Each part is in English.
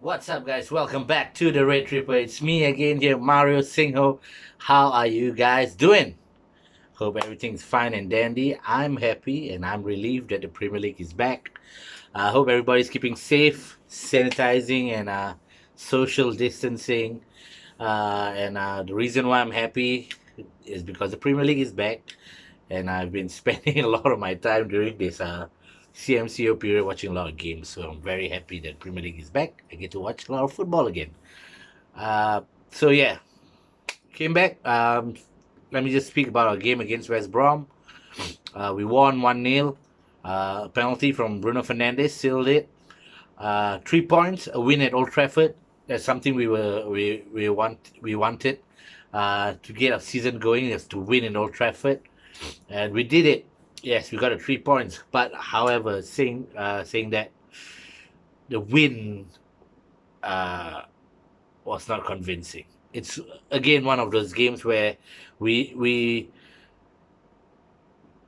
What's up, guys? Welcome back to the Red Tripper. It's me again here, Mario Singho. How are you guys doing? Hope everything's fine and dandy. I'm happy and I'm relieved that the Premier League is back. I hope everybody's keeping safe, sanitizing, and social distancing. And the reason why I'm happy is because the Premier League is back, and I've been spending a lot of my time during this CMCO period watching a lot of games. So I'm very happy that Premier League is back. I get to watch a lot of football again. Uh, so yeah, came back. Let me just speak about our game against West Brom. We won 1-0. Penalty from Bruno Fernandes sealed it. 3 points, a win at Old Trafford. That's something we wanted to get our season going, is to win in Old Trafford, and we did it. Yes, we got a 3 points. But however, saying that, the win was not convincing. It's again one of those games where we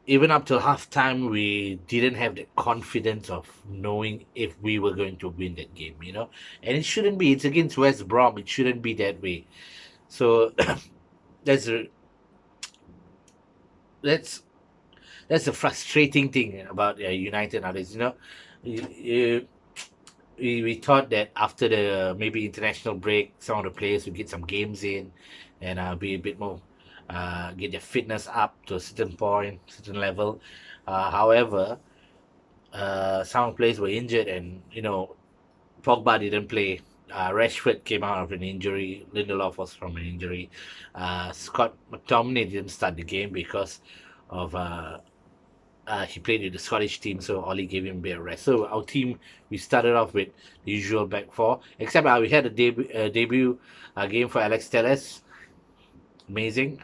even up till halftime we didn't have the confidence of knowing if we were going to win that game, and it shouldn't be. It's against West Brom. It shouldn't be that way. So that's a that's that's a frustrating thing about United nowadays. You, we thought that after the maybe international break, some of the players would get some games in and be a bit more, get their fitness up to a certain point, certain level. However, some players were injured, and Pogba didn't play. Rashford came out of an injury. Lindelof was from an injury. Scott McTominay didn't start the game because of he played with the Scottish team, so Ollie gave him a bit of rest. So our team, we started off with the usual back four, except we had a debut game for Alex Telles. Amazing.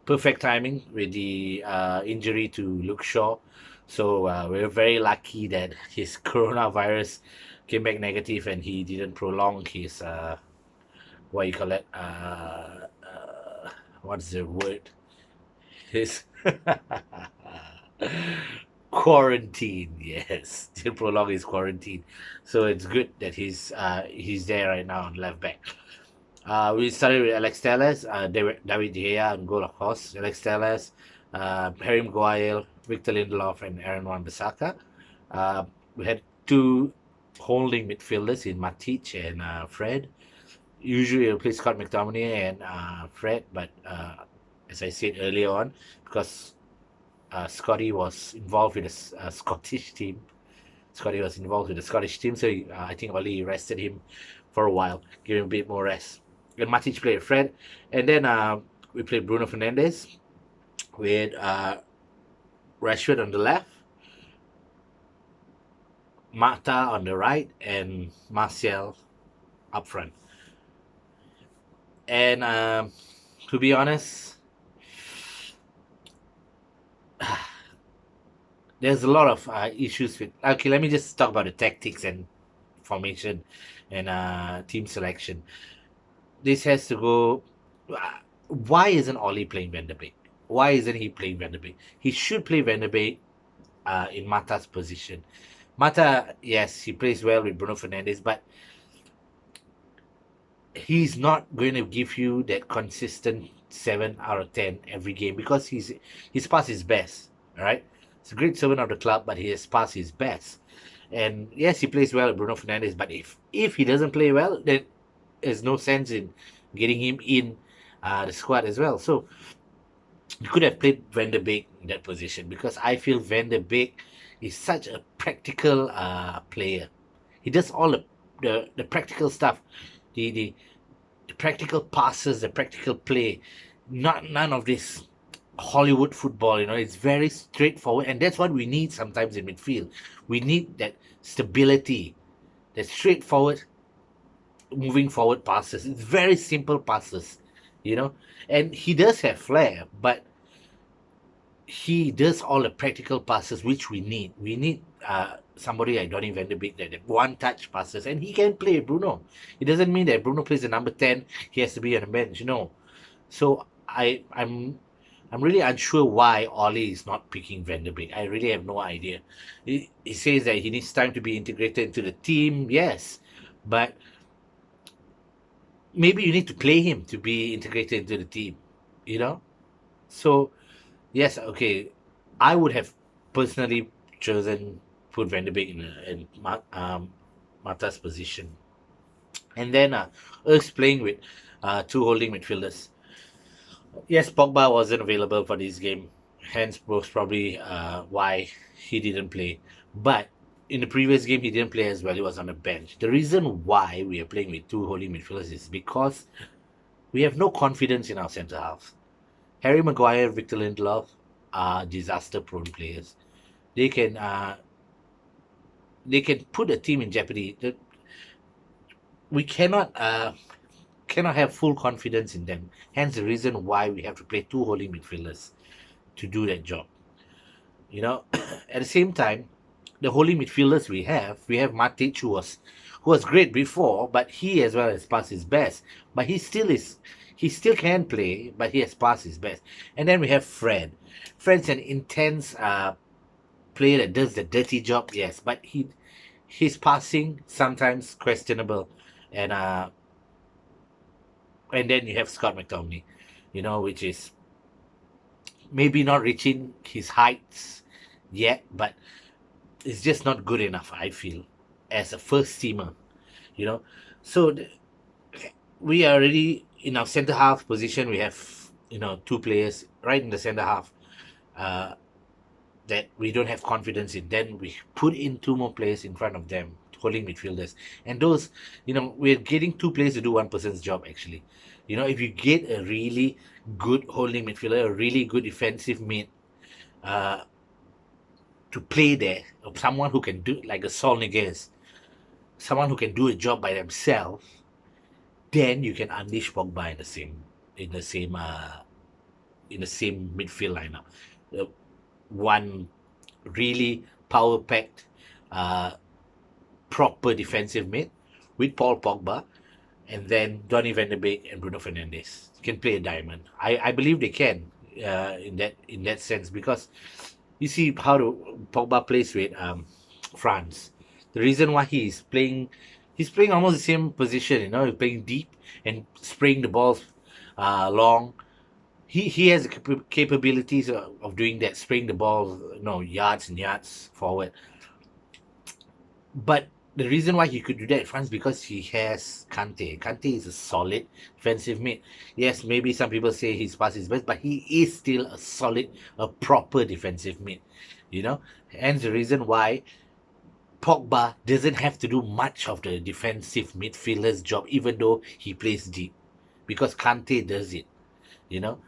Perfect timing with the injury to Luke Shaw. So we're very lucky that his coronavirus came back negative and he didn't prolong his, what you call it, what's the word? His quarantine. Yes, to prolong his quarantine. So it's good that he's there right now on left back. We started with Alex Telles, David De Gea on goal, of course. Alex Telles, Harry Maguire, Victor Lindelof, and Aaron Wan-Bissaka. We had two holding midfielders in Matic and Fred. Usually we play Scott McTominay and Fred, but as I said earlier on, because Scotty was involved with the Scottish team. Scotty was involved with the Scottish team, so I think Oli rested him for a while, give him a bit more rest. And Matic played Fred, and then we played Bruno Fernandes with Rashford on the left, Mata on the right, and Martial up front. And to be honest, there's a lot of issues with. Okay, let me just talk about the tactics and formation and team selection. This has to go. Why isn't Ollie playing Van der Beek? Why isn't he playing Van der Beek? He should play Van der Beek in Mata's position. Mata, yes, he plays well with Bruno Fernandes, but he's not going to give you that consistent 7 out of 10 every game because he's past his best. All right, he's a great servant of the club, but he has passed his best. And yes, he plays well with Bruno Fernandes, but if he doesn't play well, then there's no sense in getting him in the squad as well. So you could have played Van der Beek in that position because I feel Van der Beek is such a practical player. He does all the practical stuff, the practical passes, the practical play. None of this Hollywood football. It's very straightforward, and that's what we need sometimes in midfield. We need that stability, that straightforward, moving forward passes. It's very simple passes, and he does have flair, but he does all the practical passes which we need. We need somebody like Donny van de Beek that one touch passes, and he can play Bruno. It doesn't mean that Bruno plays the number 10, he has to be on the bench. No. So I'm really unsure why Ollie is not picking Van der Beek. I really have no idea. He says that he needs time to be integrated into the team. Yes, but maybe you need to play him to be integrated into the team, you know? So, yes, okay, I would have personally chosen put Van de Beek in Mata's position. And then us playing with two holding midfielders. Yes, Pogba wasn't available for this game, hence most probably why he didn't play. But in the previous game, he didn't play as well. He was on the bench. The reason why we are playing with two holding midfielders is because we have no confidence in our centre halves. Harry Maguire, Victor Lindelof are disaster-prone players. They can uh, they can put a team in jeopardy. We cannot have full confidence in them. Hence the reason why we have to play two holding midfielders to do that job. You know, at the same time, the holding midfielders we have Matic who was great before, but he as well has passed his best. But he still can play, but he has passed his best. And then we have Fred. Fred's an intense player that does the dirty job, yes, but his passing sometimes questionable, and then you have Scott McTominay, which is maybe not reaching his heights yet, but it's just not good enough, I feel, as a first teamer, you know. So we are already in our centre half position. We have, two players right in the centre half uh, that we don't have confidence in. Then we put in two more players in front of them, holding midfielders. And those, we're getting two players to do one person's job, actually. If you get a really good holding midfielder, a really good defensive mid, uh, to play there, of someone who can do like a Sol Niguez, someone who can do a job by themselves, then you can unleash Pogba in the same midfield lineup. One really power packed, proper defensive mid with Paul Pogba, and then Donny van de Beek and Bruno Fernandes can play a diamond. I believe they can in that sense, because you see how Pogba plays with France. The reason why he's playing almost the same position. He's playing deep and spraying the balls long. He has the capabilities of doing that, spraying the ball, yards and yards forward. But the reason why he could do that in France because he has Kante. Kante is a solid defensive mid. Yes, maybe some people say he's past his best, but he is still a proper defensive mid. Hence the reason why Pogba doesn't have to do much of the defensive midfielder's job, even though he plays deep, because Kante does it. You know,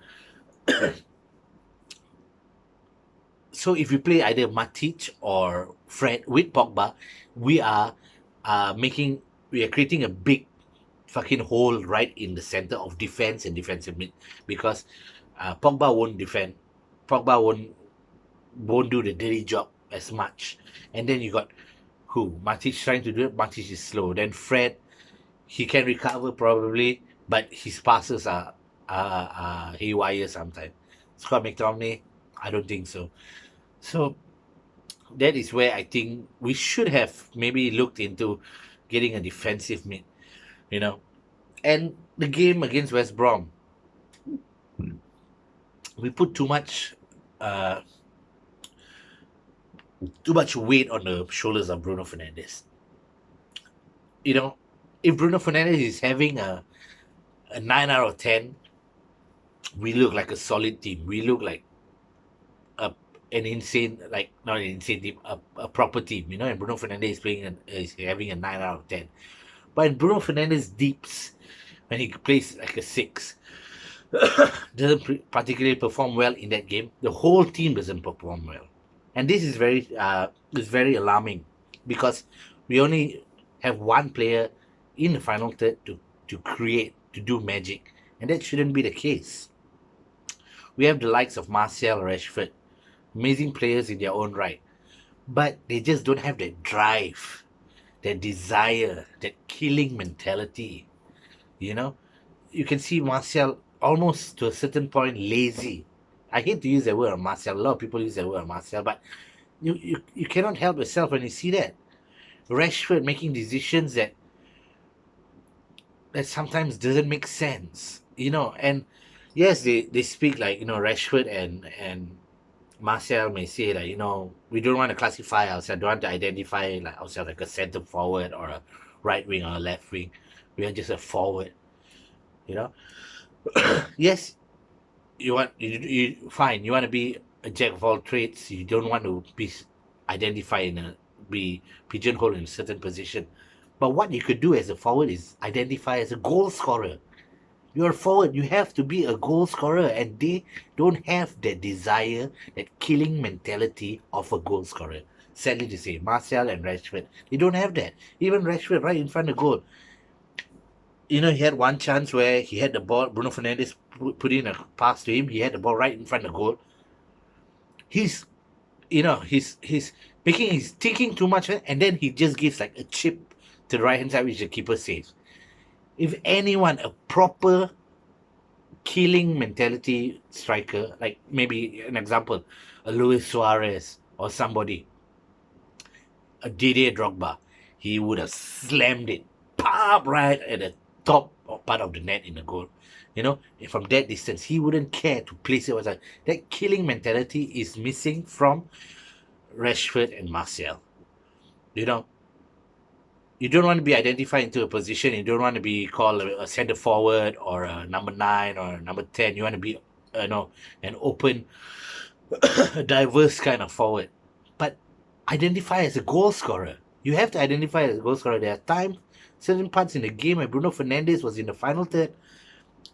so if you play either Matic or Fred with Pogba, we are creating a big fucking hole right in the center of defense and defensive mid, because Pogba won't defend. Pogba won't do the dirty job as much. And then you got Matic trying to do it. Matic is slow. Then Fred, he can recover probably, but his passes are haywire sometimes. Scott McTominay, I don't think so. So that is where I think we should have maybe looked into getting a defensive mid, And the game against West Brom, we put too much weight on the shoulders of Bruno Fernandes. If Bruno Fernandes is having a 9 out of 10, we look like a solid team. We look like an insane, like not an insane team, a proper team, and Bruno Fernandes is having a 9 out of 10. But Bruno Fernandes deeps, when he plays like a 6, doesn't particularly perform well in that game. The whole team doesn't perform well. And this is very alarming, because we only have one player in the final third to create, to do magic. And that shouldn't be the case. We have the likes of Martial, Rashford, amazing players in their own right, but they just don't have that drive, that desire, that killing mentality. You can see Martial almost to a certain point lazy. I hate to use that word on Martial. A lot of people use that word on Martial, but you cannot help yourself when you see that. Rashford making decisions that that sometimes doesn't make sense, you know. And yes, they speak like, you know, Rashford and Martial may say like, you know, we don't want to classify ourselves, don't want to identify like ourselves like a centre forward or a right wing or a left wing. We are just a forward, you know. Yes, you want you fine. You want to be a jack of all trades. You don't want to be identified in a be pigeonholed in a certain position. But what you could do as a forward is identify as a goal scorer. You're a forward. You have to be a goal scorer, and they don't have that desire, that killing mentality of a goal scorer. Sadly to say, Martial and Rashford, they don't have that. Even Rashford, right in front of goal, you know, he had one chance where he had the ball. Bruno Fernandes put in a pass to him. He had the ball right in front of goal. He's, you know, he's making, he's thinking too much, and then he just gives like a chip to the right hand side, which the keeper saves. If anyone, a proper killing mentality striker, like maybe an example, a Luis Suarez or somebody, a Didier Drogba, he would have slammed it, pop, right at the top or part of the net in the goal. You know, from that distance, he wouldn't care to place it outside. That killing mentality is missing from Rashford and Martial. You know, you don't want to be identified into a position. You don't want to be called a center forward or a number 9 or a number 10. You want to be, you know, an open, diverse kind of forward. But identify as a goal scorer. You have to identify as a goal scorer. There are times, certain parts in the game where Bruno Fernandes was in the final third,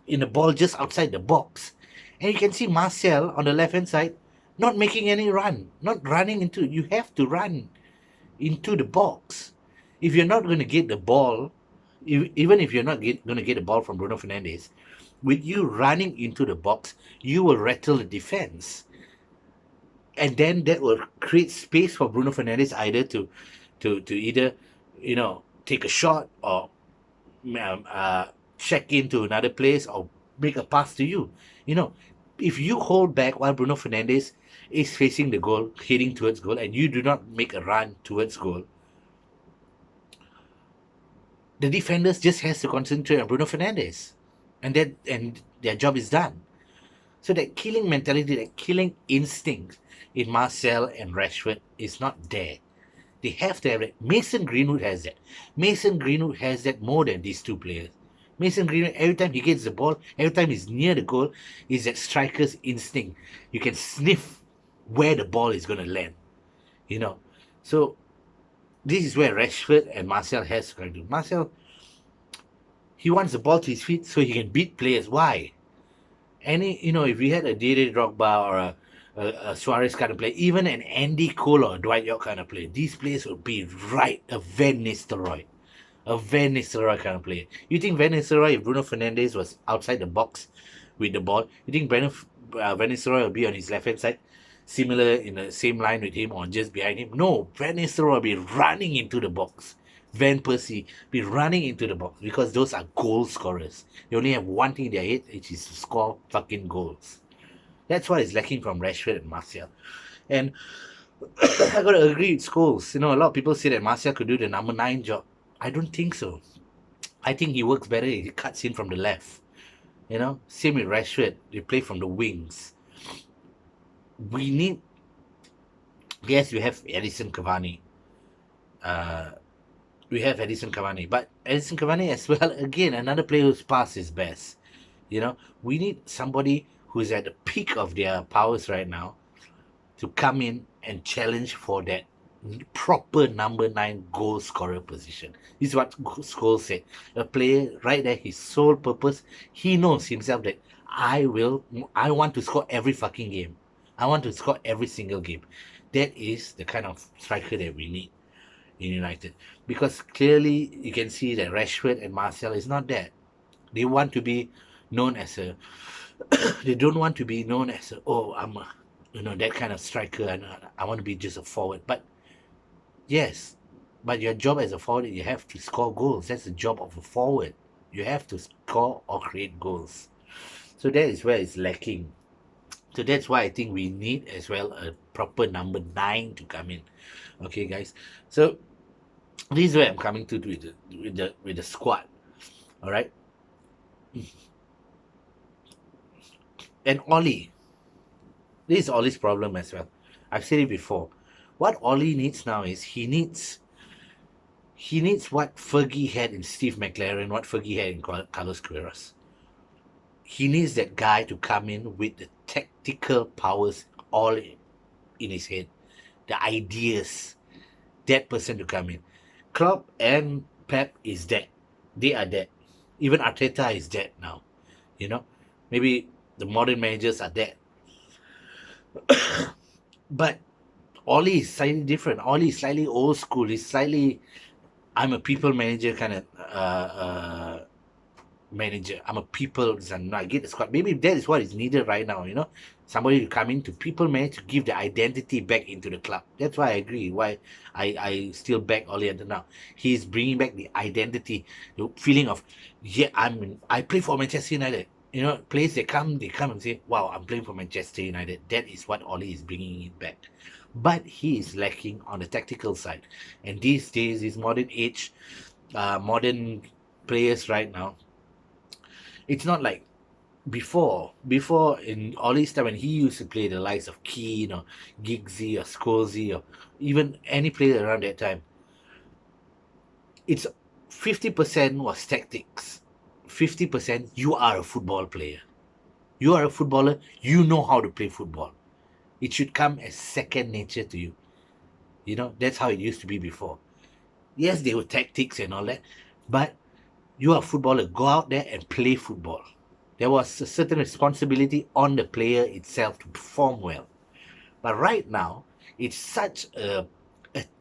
in the ball just outside the box. And you can see Martial on the left-hand side not making any run, not running into. You have to run into the box. If you're not going to get the ball, even if you're not going to get the ball from Bruno Fernandes, with you running into the box, you will rattle the defense. And then that will create space for Bruno Fernandes either to either, you know, take a shot or check into another place or make a pass to you. You know, if you hold back while Bruno Fernandes is facing the goal, heading towards goal, and you do not make a run towards goal, the defenders just has to concentrate on Bruno Fernandes, and their job is done. So that killing mentality, that killing instinct in Martial and Rashford is not there. They have to have it. Mason Greenwood has that. Mason Greenwood has that more than these two players. Mason Greenwood, every time he gets the ball, every time he's near the goal, is that striker's instinct. You can sniff where the ball is going to land. You know, so this is where Rashford and Martial has to do. Martial, he wants the ball to his feet so he can beat players. Why? You know, if we had a Didier Drogba or a Suarez kind of player, even an Andy Cole or Dwight York kind of player, these players would be right. A Van Nistelrooy kind of player. You think Van Nistelrooy, if Bruno Fernandes was outside the box with the ball, you think Van Nistelrooy will be on his left hand side, similar in the same line with him or just behind him? No, Van Nistelrooy will be running into the box. Van Persie be running into the box because those are goal scorers. They only have one thing in their head, which is to score fucking goals. That's what is lacking from Rashford and Martial. And I gotta agree with Scholes. You know, a lot of people say that Martial could do the number 9 job. I don't think so. I think he works better if he cuts in from the left. You know, same with Rashford. They play from the wings. We need. Yes, we have Edison Cavani. We have Edison Cavani, but Edison Cavani as well, again, another player who's past his best. You know, we need somebody who's at the peak of their powers right now to come in and challenge for that proper number 9 goal scorer position. This is what Scholes said. A player right there, his sole purpose, he knows himself that I want to score every fucking game. I want to score every single game. That is the kind of striker that we need in United, because clearly you can see that Rashford and Martial is not that. They want to be known as a they don't want to be known as I'm a, you know, that kind of striker, and I want to be just a forward. But yes, but your job as a forward, you have to score goals. That's the job of a forward. You have to score or create goals. So that is where it's lacking. So that's why I think we need as well a proper number 9 to come in. Okay, guys. So this is where I'm coming to with the squad. All right. And Ollie, this is Ollie's problem as well. I've said it before. What Ollie needs now is he needs what Fergie had in Steve McLaren, what Fergie had in Carlos Queiroz. He needs that guy to come in with the tactical powers all in his head, the ideas. That person to come in. Klopp and Pep is dead. They are dead. Even Arteta is dead now. You know, maybe the modern managers are dead. But Ollie is slightly different. Ollie is slightly old school. He's slightly, I'm a people manager kind of manager. I'm a people. I get the squad. Maybe that is what is needed right now. Somebody to come in to people manage to give the identity back into the club. That's why I agree. Why I still back Ole until now. He's bringing back the identity, the feeling of yeah, I play for Manchester United. Players they come and say, wow, I'm playing for Manchester United. That is what Ole is bringing it back. But he is lacking on the tactical side. And these days, these modern age, modern players right now, it's not like before in Ollie's time when he used to play the likes of Keane or Giggsy or Scorsese or even any player around that time. It's 50% was tactics. 50% you are a football player. You are a footballer, you know how to play football. It should come as second nature to you. That's how it used to be before. Yes, there were tactics and all that, but you are a footballer. Go out there and play football. There was a certain responsibility on the player itself to perform well. But right now, it's such a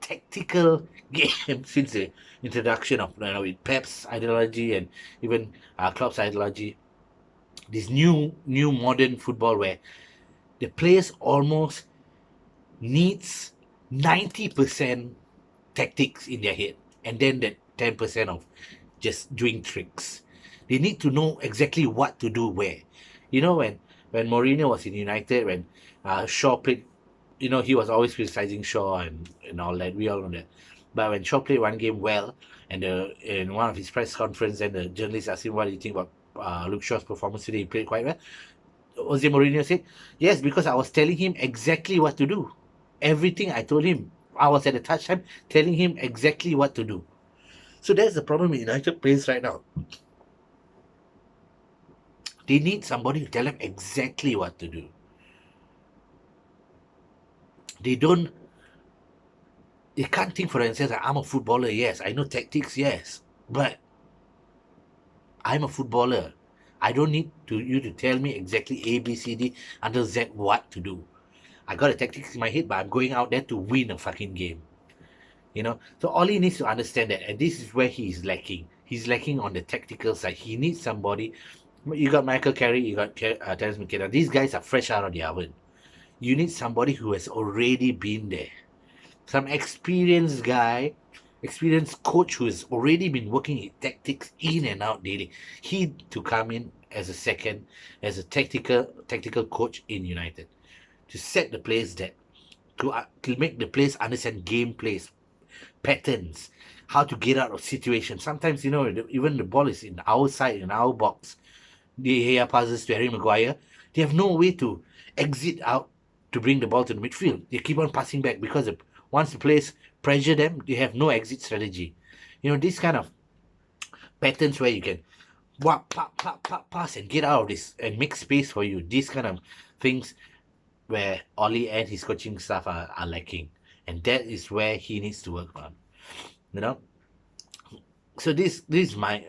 tactical game since the introduction of with Pep's ideology and even Klopp's ideology. This new modern football where the players almost needs 90% tactics in their head, and then that 10% of just doing tricks. They need to know exactly what to do where. When Mourinho was in United, when Shaw played, he was always criticizing Shaw and all that. We all know that. But when Shaw played one game well, and in one of his press conference, and the journalist asked him, what do you think about Luke Shaw's performance today? He played quite well. Jose Mourinho said, yes, because I was telling him exactly what to do. Everything I told him, I was at the touch time telling him exactly what to do. So that's the problem United plays right now. They need somebody to tell them exactly what to do. They can't think for themselves like, I'm a footballer, yes. I know tactics, yes. But I'm a footballer. I don't need you to tell me exactly A, B, C, D, until Z what to do. I got the tactics in my head, but I'm going out there to win a fucking game. So Ollie needs to understand that, and this is where he's lacking. He's lacking on the tactical side. He needs somebody. You got Michael Carrick, you got Terence McKenna. These guys are fresh out of the oven. You need somebody who has already been there. Some experienced guy, experienced coach who has already been working in tactics in and out daily. He to come in as a tactical coach in United to set the players that to make the players understand game plays, patterns, how to get out of situations. Sometimes even the ball is in our side, in our box. De Gea passes to Harry Maguire. They have no way to exit out to bring the ball to the midfield. They keep on passing back because once the players pressure them, they have no exit strategy. This kind of patterns where you can pass and get out of this and make space for you. These kind of things where Ollie and his coaching staff are lacking. And that is where he needs to work on. So this is my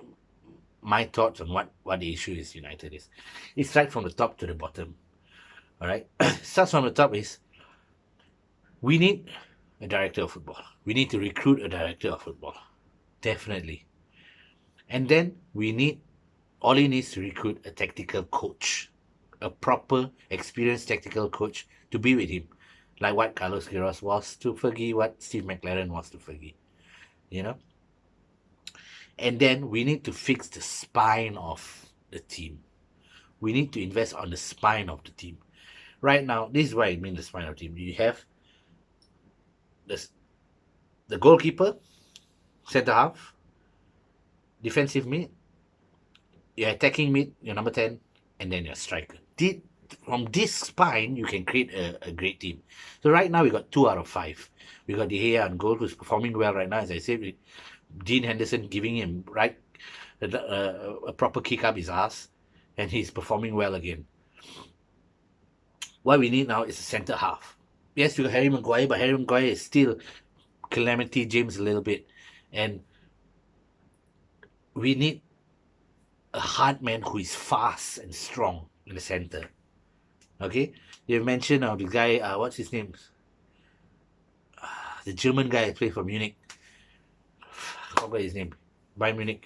thoughts on what the issue is United is. It's right from the top to the bottom. All right. Starts from the top is we need a director of football. We need to recruit a director of football. Definitely. And then Ollie needs to recruit a tactical coach, a proper, experienced tactical coach to be with him, like what Carlos Queiroz was to Fergie, what Steve McLaren was to Fergie. And then we need to fix the spine of the team. We need to invest on the spine of the team. Right now, this is what I mean the spine of the team. You have the goalkeeper, centre half, defensive mid, your attacking mid, your number 10, and then your striker. From this spine, you can create a great team. So right now, we got 2 out of 5. We got De Gea on goal, who's performing well right now. As I said, with Dean Henderson giving him a proper kick up his ass, and he's performing well again. What we need now is a centre half. Yes, we got Harry Maguire, but Harry Maguire is still Calamity James a little bit. And we need a hard man who is fast and strong in the center. Okay? You mentioned the guy, what's his name? The German guy who played for Munich. I forgot his name. Bayern Munich.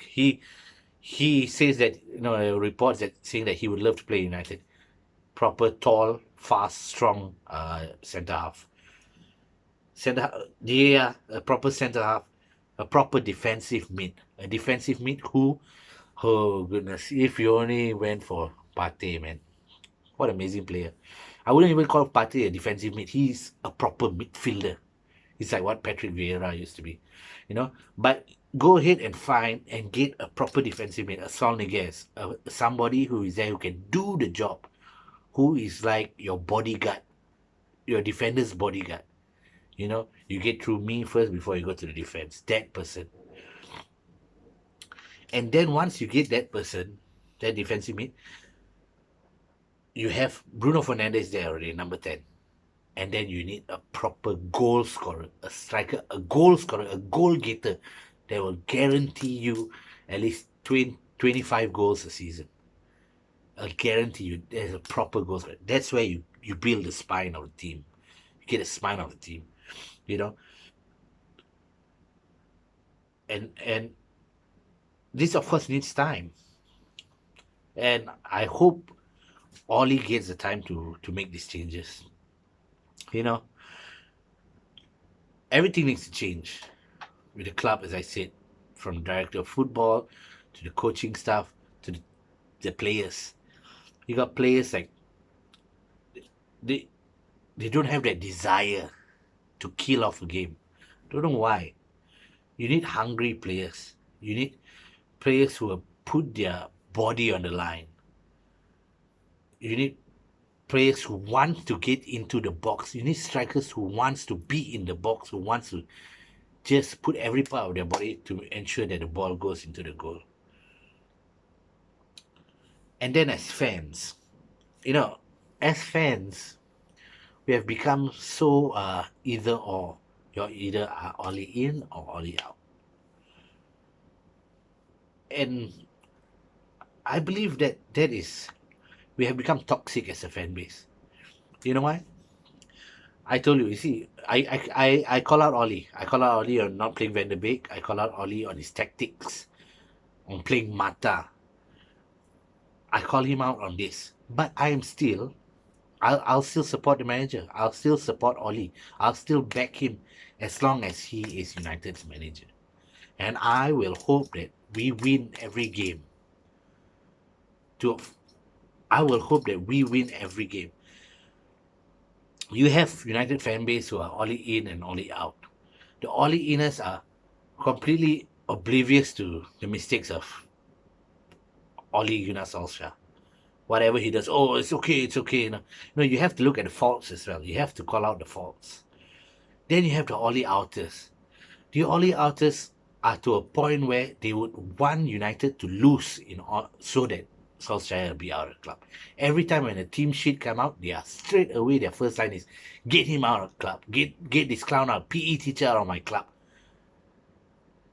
He says that, reports that saying that he would love to play United. Proper, tall, fast, strong centre half. Yeah, a proper centre half, a proper defensive mid. A defensive mid who, oh goodness, if you only went for Partey, man. What an amazing player. I wouldn't even call Partey a defensive mid. He's a proper midfielder. He's like what Patrick Vieira used to be, But go ahead and find and get a proper defensive mid, a Saul Niguez, somebody who is there who can do the job, who is like your bodyguard, your defender's bodyguard. You get through me first before you go to the defense. That person. And then once you get that person, that defensive mid, you have Bruno Fernandes there already, number 10. And then you need a proper goal scorer, a striker, a goal scorer, a goal getter that will guarantee you at least 25 goals a season. I'll guarantee you there's a proper goal scorer. That's where you build the spine of the team. You get a spine of the team, And this, of course, needs time. And I hope Ollie gets the time to make these changes. Everything needs to change with the club, as I said, from director of football to the coaching staff to the players. You got players like they don't have that desire to kill off a game. Don't know why. You need hungry players. You need players who will put their body on the line. You need players who want to get into the box. You need strikers who wants to be in the box, who wants to just put every part of their body to ensure that the ball goes into the goal. And then as fans, we have become so either or. You're either Ollie in or Ollie out. And I believe that we have become toxic as a fan base. You know why? I told you see, I call out Ollie. I call out Ollie on not playing Van der Beek. I call out Ollie on his tactics, on playing Mata. I call him out on this. But I'll still support the manager. I'll still support Ollie. I'll still back him as long as he is United's manager. And I will hope that we win every game. I will hope that we win every game. You have United fan base who are Ollie in and Ollie out. The Ollie inners are completely oblivious to the mistakes of Ole Gunnar Solskjaer. Whatever he does, oh, it's okay. No, you have to look at the faults as well. You have to call out the faults. Then you have the Ollie outers. The Ollie outers are to a point where they would want United to lose so that Solskjaer will be out of the club. Every time when a team sheet come out, they are straight away, their first line is, get him out of the club. Get this clown out, PE teacher out of my club.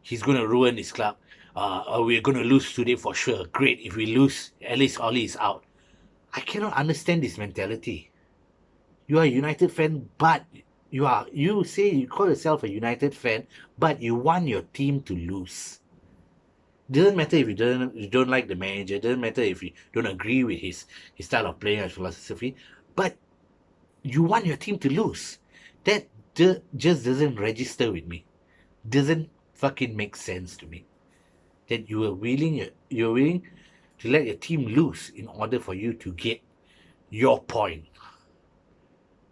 He's going to ruin this club. We're going to lose today for sure. Great, if we lose, at least Ollie is out. I cannot understand this mentality. You are a United fan, but you say you call yourself a United fan, but you want your team to lose. Doesn't matter if you don't like the manager. Doesn't matter if you don't agree with his style of playing or philosophy, but you want your team to lose. That just doesn't register with me. Doesn't fucking make sense to me. That you're willing to let your team lose in order for you to get your point.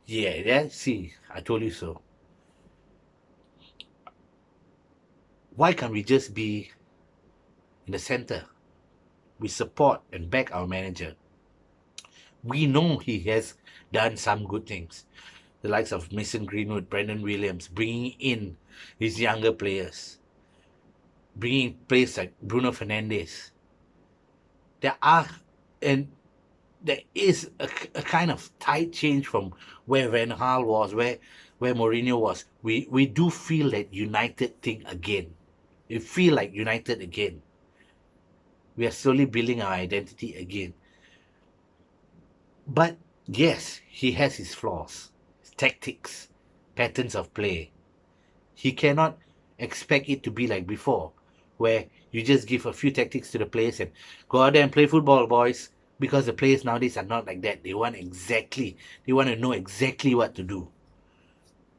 Yeah, see, I told you so. Why can't we just be in the center? we support and back our manager. We know he has done some good things. The likes of Mason Greenwood, Brendan Williams, bringing in his younger players, bringing players like Bruno Fernandes. There are, and there is a kind of tide change from where Van Gaal was, where Mourinho was. We do feel that United thing again. We feel like United again. We are slowly building our identity again. But yes, he has his flaws, his tactics, patterns of play. He cannot expect it to be like before, where you just give a few tactics to the players and go out there and play football, boys. Because the players nowadays are not like that. They want to know exactly what to do.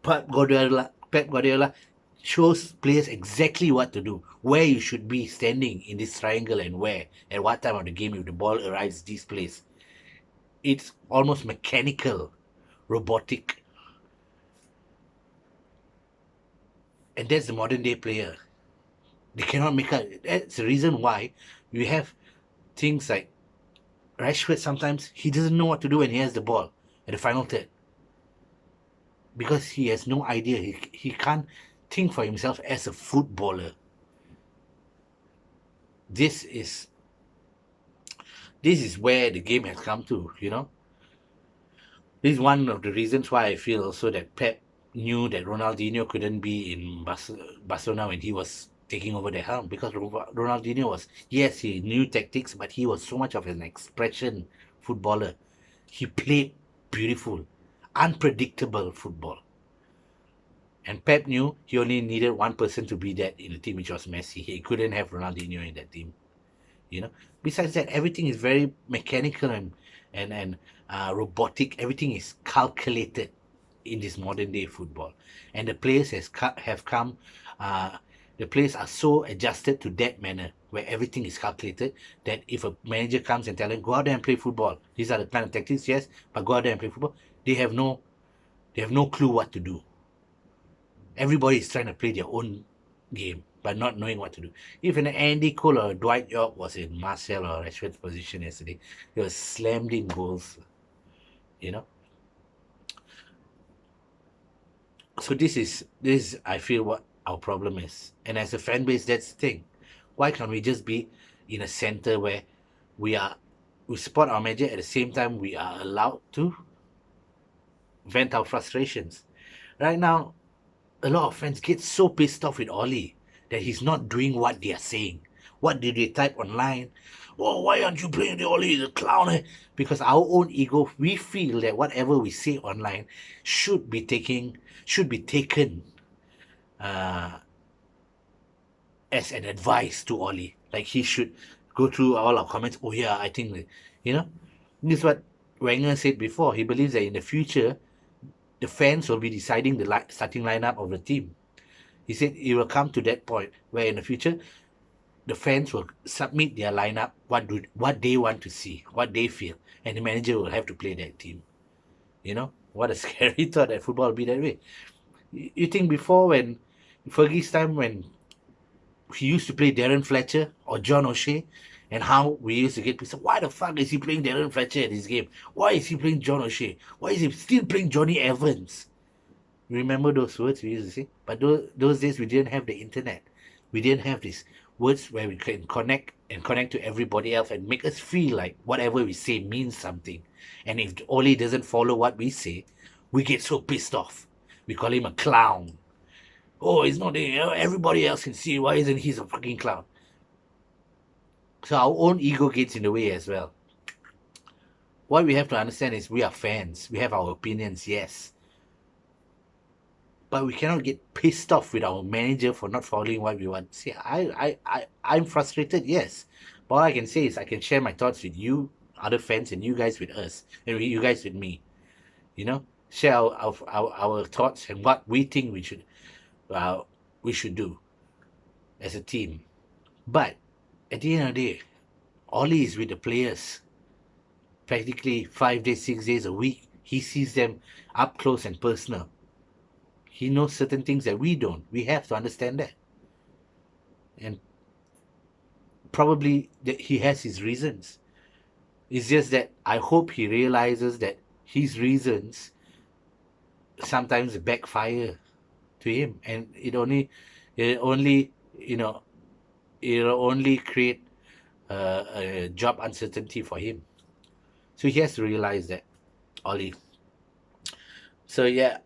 Pep Guardiola shows players exactly what to do, where you should be standing in this triangle and where, at what time of the game if the ball arrives this place. It's almost mechanical, robotic. And that's the modern day player. They cannot make up. That's the reason why you have things like Rashford. Sometimes he doesn't know what to do when he has the ball at the final third. Because he has no idea. He can't think for himself as a footballer. This is where the game has come to, you know. This is one of the reasons why I feel also that Pep knew that Ronaldinho couldn't be in Barcelona when he was taking over the helm, because Ronaldinho was, yes, he knew tactics, but he was so much of an expression footballer. He played beautiful, unpredictable football. And Pep knew he only needed one person to be that in the team, which was Messi. He couldn't have Ronaldinho in that team. You know. Besides that, everything is very mechanical and robotic. Everything is calculated in this modern day football, and the players have come. The players are so adjusted to that manner where everything is calculated, that if a manager comes and tells them go out there and play football, these are the kind of tactics, yes, but go out there and play football, they have no clue what to do. Everybody is trying to play their own game, but not knowing what to do. If an Andy Cole or Dwight York was in Martial or Rashford's position yesterday, they were slammed in goals, you know. So this is I feel what our problem is. And as a fan base, that's the thing. Why can't we just be in a center where we support our manager, at the same time we are allowed to vent our frustrations? Right now, a lot of fans get so pissed off with Oli that he's not doing what they are saying. What did they type online? Oh, why aren't you playing the Oli? He's a clown. Eh? Because our own ego, we feel that whatever we say online should be taken as an advice to Oli. Like he should go through all our comments. Oh yeah, I think, you know, this is what Wenger said before. He believes that in the future, the fans will be deciding the starting lineup of the team. He said it will come to that point where in the future, the fans will submit their lineup, what they want to see, what they feel, and the manager will have to play that team. You know, what a scary thought that football will be that way. You think before, when Fergie's time, when he used to play Darren Fletcher or John O'Shea, and how we used to get pissed. Why the fuck is he playing Darren Fletcher at this game? Why is he playing John O'Shea? Why is he still playing Johnny Evans? Remember those words we used to say? But those days we didn't have the internet. We didn't have these words where we can connect to everybody else and make us feel like whatever we say means something. And if Oli doesn't follow what we say, we get so pissed off. We call him a clown. Oh, he's not there. Everybody else can see. Why isn't he a fucking clown? So our own ego gets in the way as well. What we have to understand is we are fans. We have our opinions, yes. But we cannot get pissed off with our manager for not following what we want. See, I'm frustrated, yes. But all I can say is I can share my thoughts with you, other fans, and you guys with us, and you guys with me. You know, share our thoughts and what we think we should do as a team. But at the end of the day, Oli is with the players practically 5 days, 6 days a week. He sees them up close and personal. He knows certain things that we don't. We have to understand that. And probably that he has his reasons. It's just that I hope he realizes that his reasons sometimes backfire to him, and it only you know it'll only create a job uncertainty for him. So he has to realize that, Ollie. So yeah,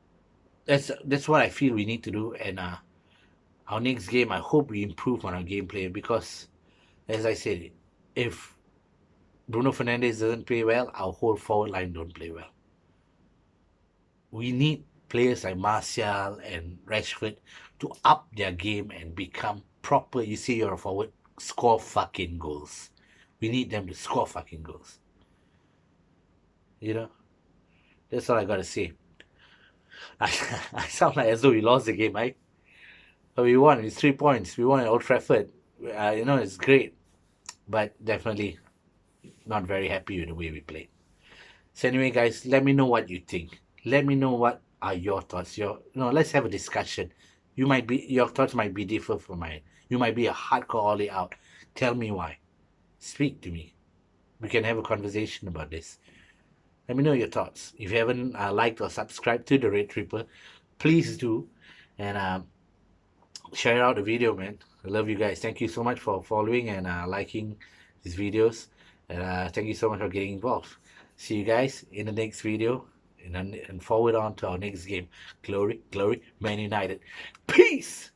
that's what I feel we need to do. And our next game, I hope we improve on our gameplay, because, as I said, if Bruno Fernandes doesn't play well, our whole forward line don't play well. We need players like Martial and Rashford to up their game and become proper. You see, you're a forward, score fucking goals. We need them to score fucking goals. You know, that's all I gotta say. I sound like as though we lost the game, right? But we won. It's 3 points. We won at Old Trafford. It's great, but definitely not very happy with the way we played. So anyway, guys, let me know what you think. Let me know what are your thoughts. Let's have a discussion. Your thoughts might be different from mine. You might be a hardcore all the out. Tell me why. Speak to me. We can have a conversation about this. Let me know your thoughts. If you haven't liked or subscribed to the Red Tripper, please do, and share out the video, man. I love you guys. Thank you so much for following and liking these videos, and thank you so much for getting involved. See you guys in the next video, and forward on to our next game. Glory, glory, Man United. Peace.